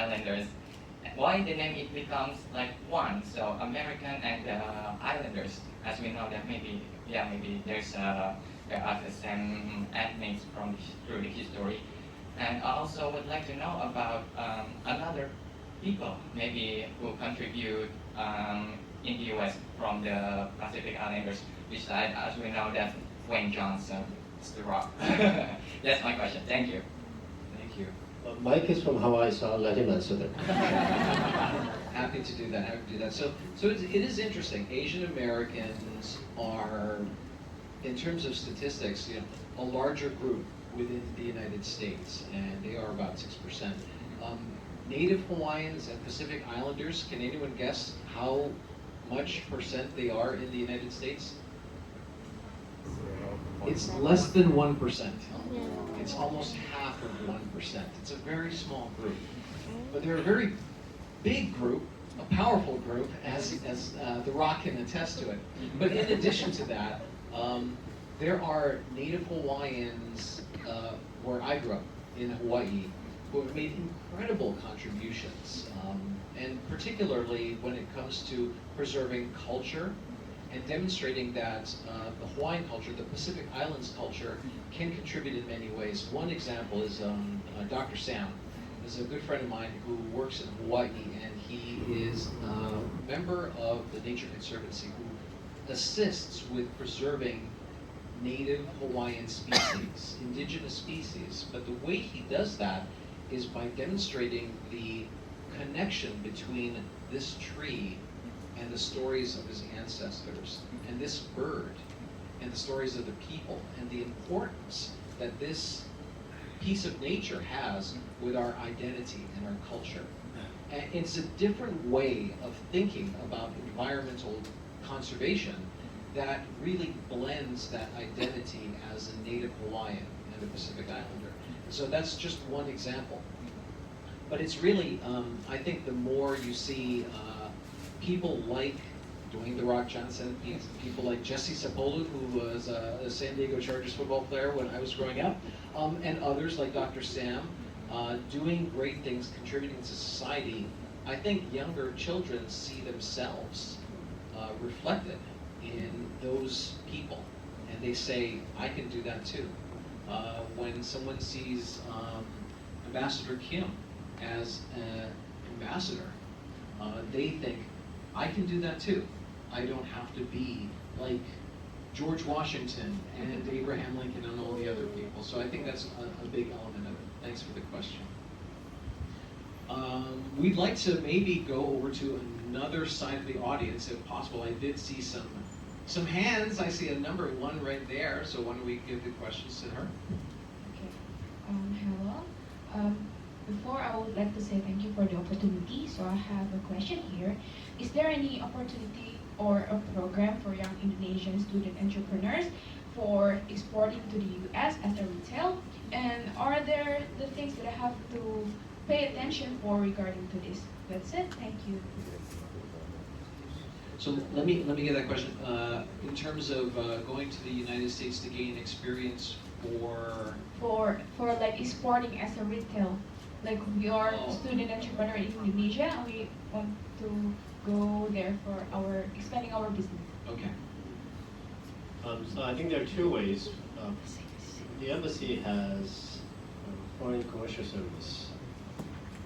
Islanders. Why the name it becomes like one? So American and Islanders, as we know that maybe there's there are the same ethnics from through the history. And I also would like to know about another people maybe who contribute in the U.S. from the Pacific Islanders, besides, as we know, that Wayne Johnson is the rock. That's my question. Thank you. Thank you. Mike is from Hawaii, so I'll let him answer that. Happy to do that. Happy to do that. So it is interesting. Asian Americans are, in terms of statistics, a larger group within the United States, and they are about 6%. Native Hawaiians and Pacific Islanders, can anyone guess how much percent they are in the United States? It's less than 1%. It's almost half of 1%. It's a very small group. But they're a very big group, a powerful group, as The Rock can attest to it. But in addition to that, there are Native Hawaiians where I grew up in Hawaii who have made incredible contributions, and particularly when it comes to preserving culture and demonstrating that the Hawaiian culture, the Pacific Islands culture, can contribute in many ways. One example is Dr. Sam. Is a good friend of mine who works in Hawaii, and he is a member of the Nature Conservancy who assists with preserving native Hawaiian species, indigenous species. But the way he does that is by demonstrating the connection between this tree and the stories of his ancestors, and this bird, and the stories of the people, and the importance that this piece of nature has with our identity and our culture. And it's a different way of thinking about environmental conservation that really blends that identity as a Native Hawaiian and a Pacific Islander. So that's just one example. But it's really, I think the more you see people like Dwayne "The Rock" Johnson, people like Jesse Sapolu, who was a San Diego Chargers football player when I was growing up, and others like Dr. Sam, doing great things, contributing to society, I think younger children see themselves reflected in those people, and they say, I can do that too. When someone sees Ambassador Kim as an ambassador, they think, I can do that too. I don't have to be like George Washington and Abraham Lincoln and all the other people. So I think that's a big element of it. Thanks for the question. We'd like to maybe go over to another side of the audience if possible. I did see some hands. I see a number one right there. So why don't we give the questions to her? Okay. Hello. Before, I would like to say thank you for the opportunity. So I have a question here. Is there any opportunity or a program for young Indonesian student entrepreneurs for exporting to the US as a retail? And are there the things that I have to pay attention for regarding to this? That's it. Thank you. So let me get that question. In terms of going to the United States to gain experience for like exporting as a retail. Like we are student entrepreneur in Indonesia, and we want to go there for expanding our business. Okay. So I think there are two ways. The embassy has foreign commercial service.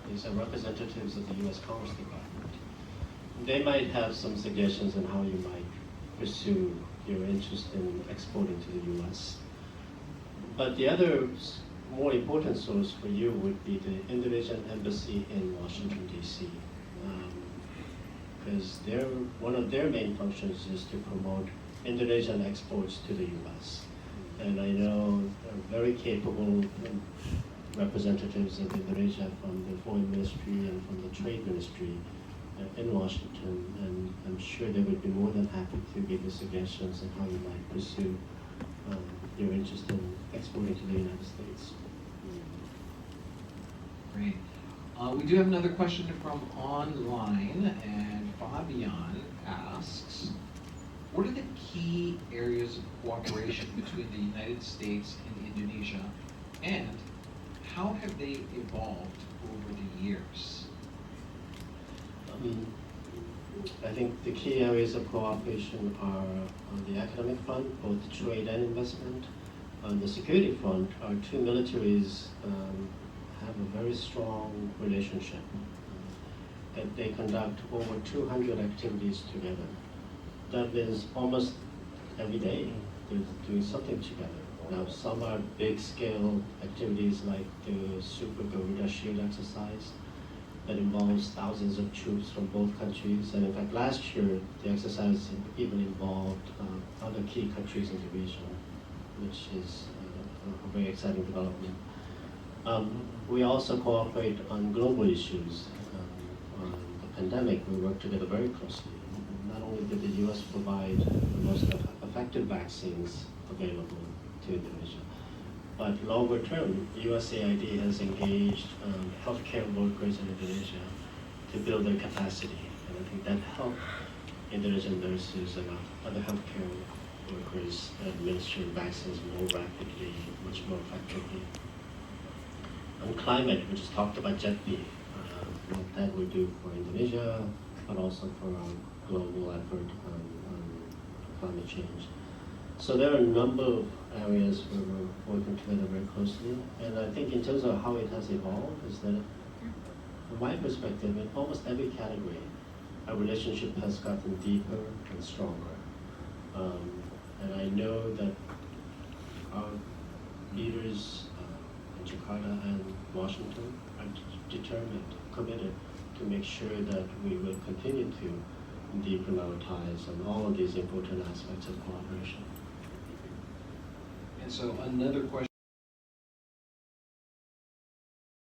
These are representatives of the U.S. Commerce Department. They might have some suggestions on how you might pursue your interest in exporting to the U.S. But the other more important source for you would be the Indonesian embassy in Washington, D.C. Because one of their main functions is to promote Indonesian exports to the U.S. And I know very capable representatives of Indonesia from the Foreign Ministry and from the Trade Ministry in Washington, and I'm sure they would be more than happy to give you suggestions on how you might pursue your interest in exporting to the United States. Great. We do have another question from online, and Fabian asks, what are the key areas of cooperation between the United States and Indonesia, and how have they evolved over the years? I think the key areas of cooperation are on the academic front, both trade and investment. On the security front, our two militaries have a very strong relationship. That they conduct over 200 activities together. That means almost every day they're doing something together. Now, some are big-scale activities like the Super Garuda Shield exercise that involves thousands of troops from both countries. And in fact, last year, the exercise even involved other key countries in the region, which is a very exciting development. We also cooperate on global issues. On the pandemic, we work together very closely. Not only did the US provide the most effective vaccines available to Indonesia, but longer term, USAID has engaged healthcare workers in Indonesia to build their capacity. And I think that helped Indonesian nurses and other healthcare workers administer vaccines more rapidly, much more effectively. On climate, we just talked about JETP, what that would do for Indonesia, but also for our global effort on climate change. So there are a number of areas where we're working together very closely. And I think in terms of how it has evolved is that, from my perspective, in almost every category, our relationship has gotten deeper and stronger. And I know that our leaders in Jakarta and Washington are determined, committed to make sure that we will continue to deepen our ties on all of these important aspects of cooperation. And so another question.